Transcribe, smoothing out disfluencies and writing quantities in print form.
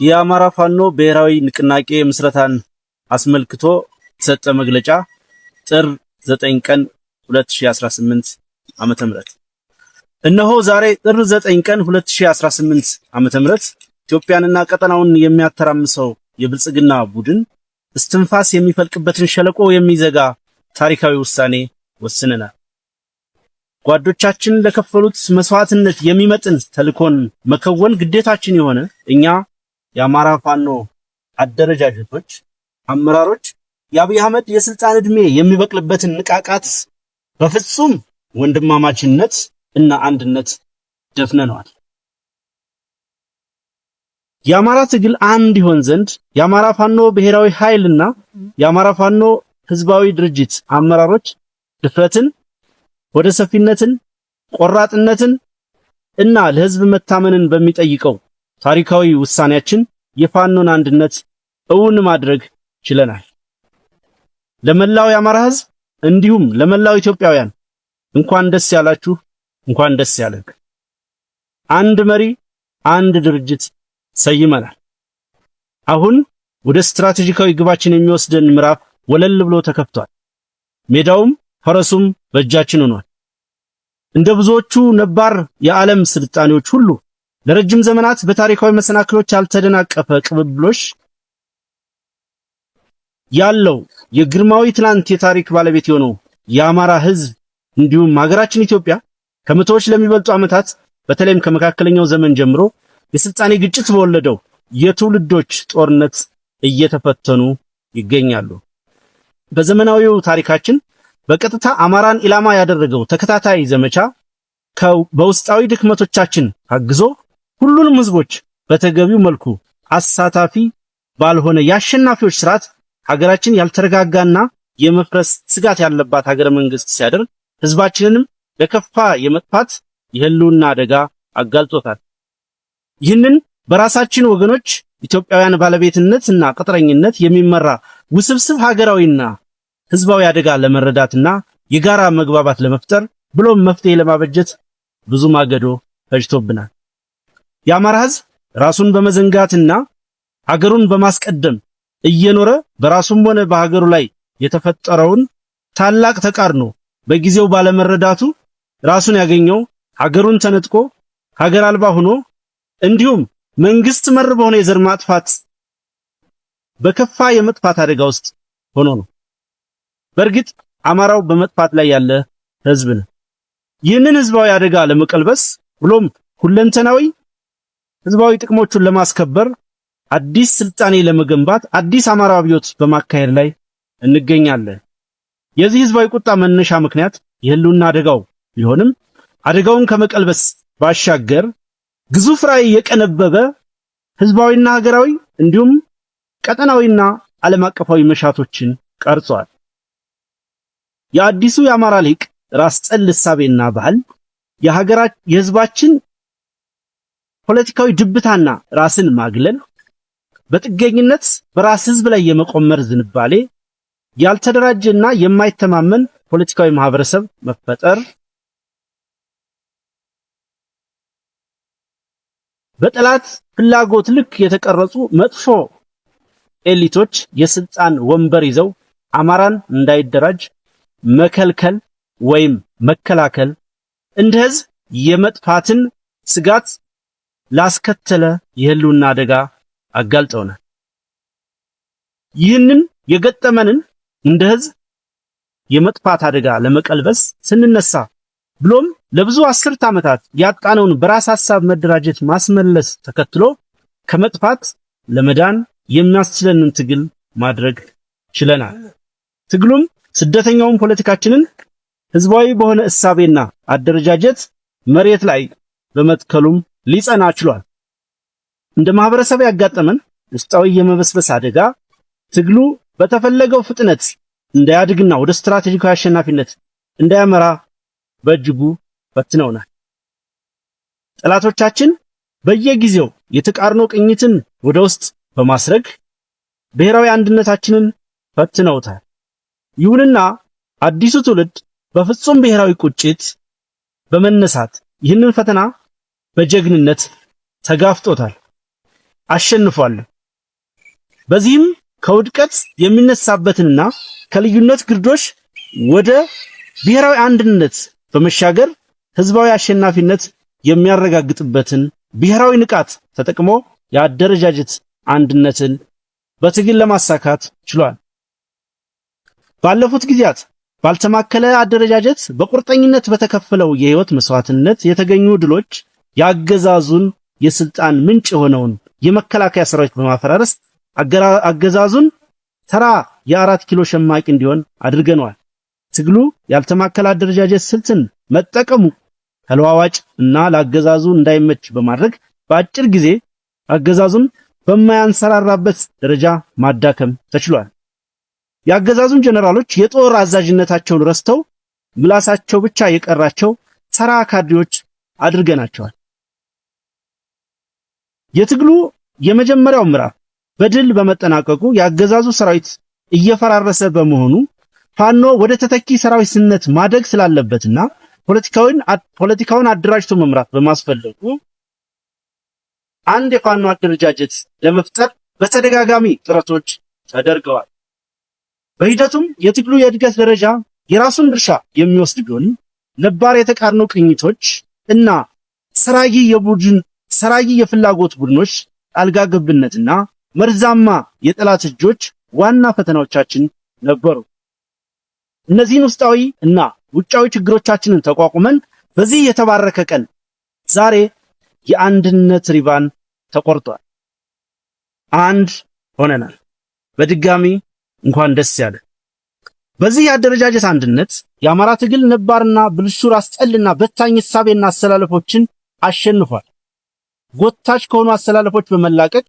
የአማራ ፋኖ ብሔራዊ ንቅናቄ ምስረታን አስመልክቶ የተሰጠ መግለጫ ጥር 9 ቀን 2018 ዓመተ ምህረት እነሆ ዛሬ ጥር 9 ቀን 2018 ዓመተ ምህረት ኢትዮጵያንና ቀጠናውን የሚያተራምሰው የብልጽግና ቡድን እስትንፋስ የሚፈልቅበትን ሸለቆ የሚዘጋ ታሪካዊ ውሳኔ ወስነናል። ጓዶቻችን ለከፈሉት መስዋዕትነት የሚመጥን ተልኮን መከወን ግዴታችን የሆነ እኛ የአማራ ፋኖ አደረጃጀቶች አመራሮች የአብይ አህመድ የስልጣን ዕድሜ የሚበቅልበትን ንቃቃት በፍጹም ወንድማማችነት እና አንድነት ደፍነነዋል። የአማራ ትግል አንድ ይሆን ዘንድ የአማራ ፋኖ ብሔራዊ ኃይልና የአማራ ፋኖ ህዝባዊ ድርጅት አመራሮች ድፍረትን፣ ወደ ሰፊነትን፣ ቆራጥነትን እና ለህዝብ መታመንን በሚጠይቀው ታሪካዊ ውሳኔያችን የፋኖን አንድነት እውን ማድረግ ችለናል። ለመላው የአማራ ህዝብ እንዲሁም ለመላው ኢትዮጵያውያን እንኳን ደስ ያላችሁ፣ እንኳን ደስ ያለን። አንድ መሪ፣ አንድ ድርጅት ሰይመናል። አሁን ወደ ስትራቴጂካዊ ግባችን የሚወስደን ምዕራፍ ወለል ብሎ ተከፍቷል። ሜዳውም ፈረሱም በእጃችን ሆኗል። እንደ ብዙዎቹ ነባር የዓለም ስልጣኔዎች ሁሉ ለረጅም ዘመናት በታሪካዊ መሰናክሎች ያልተደናቀፈ ቅብብሎሽ ያለው የግርማዊ ትላንት የታሪክ ባለቤት የሆነው የአማራ ህዝብ እንዲሁም ሀገራችን ኢትዮጵያ ከመቶዎች ለሚበልጡ ዓመታት በተለይም ከመካከለኛው ዘመን ጀምሮ የስልጣኔ ግጭት በወለደው የትውልዶች ጦርነት እየተፈተኑ ይገኛሉ። በዘመናዊው ታሪካችን በቀጥታ አማራን ኢላማ ያደረገው ተከታታይ ዘመቻ በውስጣዊ ድክመቶቻችን ታግዞ ሁሉንም ህዝቦች በተገቢው መልኩ አሳታፊ ባልሆነ የአሸናፊዎች ስርዓት ሀገራችን ያልተረጋጋና የመፍረስ ስጋት ያለባት ሀገረ መንግስት ሲያደርግ ህዝባችንንም ለከፋ የመጥፋት የህልውና አደጋ አጋልጦታል። ይህንን በራሳችን ወገኖች ኢትዮጵያውያን ባለቤትነትና ቅጥረኝነት የሚመራ ውስብስብ ሀገራዊና ህዝባዊ አደጋ ለመረዳትና የጋራ መግባባት ለመፍጠር ብሎም መፍትሄ ለማበጀት ብዙ ማገዶ ፈጅቶብናል። የአማራ ህዝብ ራሱን በመዘንጋትና ሀገሩን በማስቀደም እየኖረ በራሱም ሆነ በሀገሩ ላይ የተፈጠረውን ታላቅ ተቃርኖ በጊዜው ባለመረዳቱ ራሱን ያገኘው ሀገሩን ተነጥቆ ሀገር አልባ ሆኖ እንዲሁም መንግስት መር በሆነ የዘር ማጥፋት በከፋ የመጥፋት አደጋ ውስጥ ሆኖ ነው። በእርግጥ አማራው በመጥፋት ላይ ያለ ህዝብ ነው። ይህንን ህዝባዊ አደጋ ለመቀልበስ ብሎም ሁለንተናዊ ህዝባዊ ጥቅሞቹን ለማስከበር አዲስ ስልጣኔ ለመገንባት አዲስ አማራ አብዮት በማካሄድ ላይ እንገኛለን። የዚህ ህዝባዊ ቁጣ መነሻ ምክንያት የህልውና አደጋው ቢሆንም አደጋውን ከመቀልበስ ባሻገር ግዙፍ ራዕይ የቀነበበ ህዝባዊና ሀገራዊ እንዲሁም ቀጠናዊና ዓለም አቀፋዊ መሻቶችን ቀርጿል። የአዲሱ የአማራ ሊቅ ራስ ጠል እሳቤና ባህል የህዝባችን ፖለቲካዊ ድብታና ራስን ማግለል፣ በጥገኝነት በራስ ህዝብ ላይ የመቆመር ዝንባሌ፣ ያልተደራጀና የማይተማመን ፖለቲካዊ ማህበረሰብ መፈጠር፣ በጠላት ፍላጎት ልክ የተቀረጹ መጥፎ ኤሊቶች የስልጣን ወንበር ይዘው አማራን እንዳይደራጅ መከልከል ወይም መከላከል እንደ ህዝብ የመጥፋትን ስጋት ላስከተለ የህልውና አደጋ አጋልጠውናል። ይህንን የገጠመንን እንደ ህዝብ የመጥፋት አደጋ ለመቀልበስ ስንነሳ ብሎም ለብዙ አስርት ዓመታት ያጣነውን በራስ ሐሳብ መደራጀት ማስመለስ ተከትሎ ከመጥፋት ለመዳን የሚያስችለንን ትግል ማድረግ ችለናል። ትግሉም ስደተኛውን ፖለቲካችንን ህዝባዊ በሆነ እሳቤና አደረጃጀት መሬት ላይ በመትከሉም ሊጸና ችሏል። እንደ ማህበረሰብ ያጋጠመን ውስጣዊ የመበስበስ አደጋ ትግሉ በተፈለገው ፍጥነት እንዳያድግና ወደ ስትራቴጂካዊ አሸናፊነት እንዳያመራ በእጅጉ ፈትነውናል። ጠላቶቻችን በየጊዜው የተቃርኖ ቅኝትን ወደ ውስጥ በማስረግ ብሔራዊ አንድነታችንን ፈትነውታል። ይሁንና አዲሱ ትውልድ በፍጹም ብሔራዊ ቁጭት በመነሳት ይህንን ፈተና በጀግንነት ተጋፍጦታል። አሸንፏል። በዚህም ከውድቀት የሚነሳበትንና ከልዩነት ግርዶሽ ወደ ብሔራዊ አንድነት በመሻገር ህዝባዊ አሸናፊነት የሚያረጋግጥበትን ብሔራዊ ንቃት ተጠቅሞ የአደረጃጀት አንድነትን በትግል ለማሳካት ችሏል። ባለፉት ጊዜያት ባልተማከለ አደረጃጀት በቁርጠኝነት በተከፈለው የህይወት መስዋዕትነት የተገኙ ድሎች ያገዛዙን የስልጣን ምንጭ የሆነውን የመከላከያ ሰራዊት በማፈራረስ አገዛዙን ተራ የ4 ኪሎ ሸማቂ እንዲሆን አድርገነዋል። ትግሉ ያልተማከለ አደረጃጀት ስልትን መጠቀሙ ተለዋዋጭ እና ለአገዛዙ እንዳይመች በማድረግ በአጭር ጊዜ አገዛዙን በማያንሰራራበት ደረጃ ማዳከም ተችሏል። የአገዛዙን ጀነራሎች የጦር አዛዥነታቸውን ረስተው ምላሳቸው ብቻ የቀራቸው ተራ ካድሬዎች አድርገናቸዋል። የትግሉ የመጀመሪያው ምዕራፍ በድል በመጠናቀቁ የአገዛዙ ሰራዊት እየፈራረሰ በመሆኑ ፋኖ ወደ ተተኪ ሰራዊትነት ማደግ ስላለበትና ፖለቲካውን አደራጅቶ መምራት በማስፈለጉ አንድ የፋኖ አደረጃጀት ለመፍጠር በተደጋጋሚ ጥረቶች ተደርገዋል። በሂደቱም የትግሉ የእድገት ደረጃ የራሱን ድርሻ የሚወስድ ቢሆንም ነባር የተቃርኖ ቅኝቶች እና ሰራይ የፍላጎት ቡድኖች ጣልቃ ገብነትና መርዛማ የጠላት እጆች ዋና ፈተናዎቻችን ነበሩ። እነዚህን ውስጣዊ እና ውጫዊ ችግሮቻችንን ተቋቁመን በዚህ የተባረከ ቀን ዛሬ የአንድነት ሪባን ተቆርጧል። አንድ ሆነናል። በድጋሚ እንኳን ደስ ያለ። በዚህ የአደረጃጀት አንድነት የአማራ ትግል ነባርና ብልሹ ራስ ጠልና በታኝ እሳቤና አሰላለፎችን አሸንፏል። ጎታች ከሆኑ አሰላለፎች በመላቀቅ